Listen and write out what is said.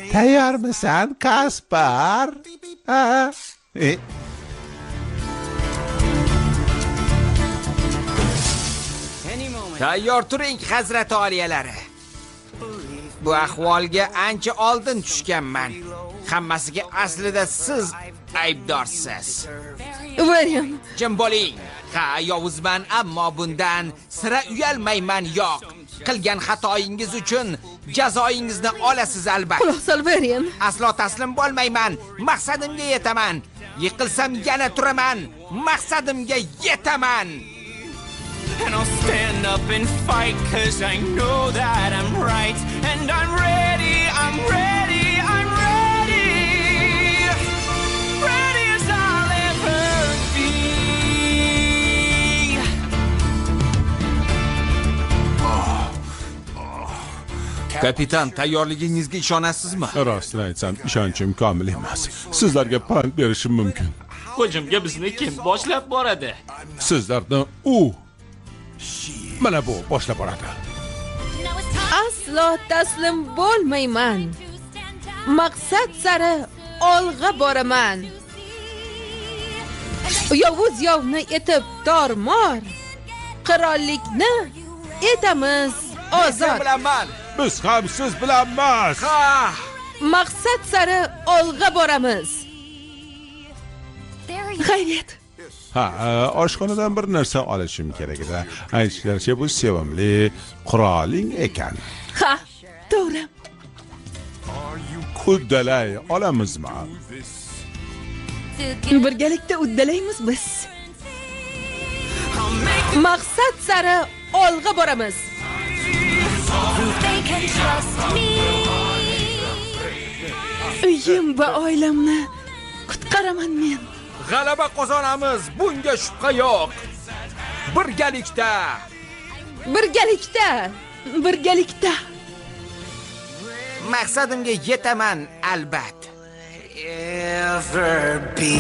Tayyormisan, Kaspar? Ha? Tayyor turing, hazrat oliyalari. Bu ahvolga ancha oldin tushganman. Hammasiga aslida siz aybdorsiz. Varian, Jim bo'ling. Ha, yovuzman, ammo bundan sira uyalmayman, yo'q. Qilgan xatoyingiz uchun jazoingizni olasiz albatta. quloq sol Varian. Aslo taslim bo'lmayman. Maqsadimga yetaman. Yiqilsam yana turaman. Maqsadimga yetaman. And I'll stand up and fight, 'cause I know that I'm right. And I'm ready, I'm ready, I'm ready. Ready as I'll ever be. Kapitan, tayyorligingizga ishonasizmi? Rostini aytsam, ishonchim komil emas. Sizlarga pand berishim mumkin. Hujumga bizni kim boshlab boradi? Sizlarni u mana bu boshlab boradi. Aslo taslim bo'lmayman. Maqsad sari olg'a boraman. Yovuz yovni etib tormor, qirollikni etamiz ozod. Bilaman. Biz ham siz bilanmiz. Ha! Maqsad sari olg'a boramiz. Xayriyat. Ha, oshxonadan bir narsa olishim kerak edi. Aytishlaricha bu sevimli quroling ekan. Ha, to'g'ri. Uddalay olamizmi? Birgalikda uddalaymiz biz. Maqsad sari olg'a boramiz. Uyim va oilamni qutqaraman men. G'alaba qozonamiz, bunga shubha yo'q. Birgalikda. Birgalikda. Birgalikda. Maqsadimga yetaman albatta. Ever be.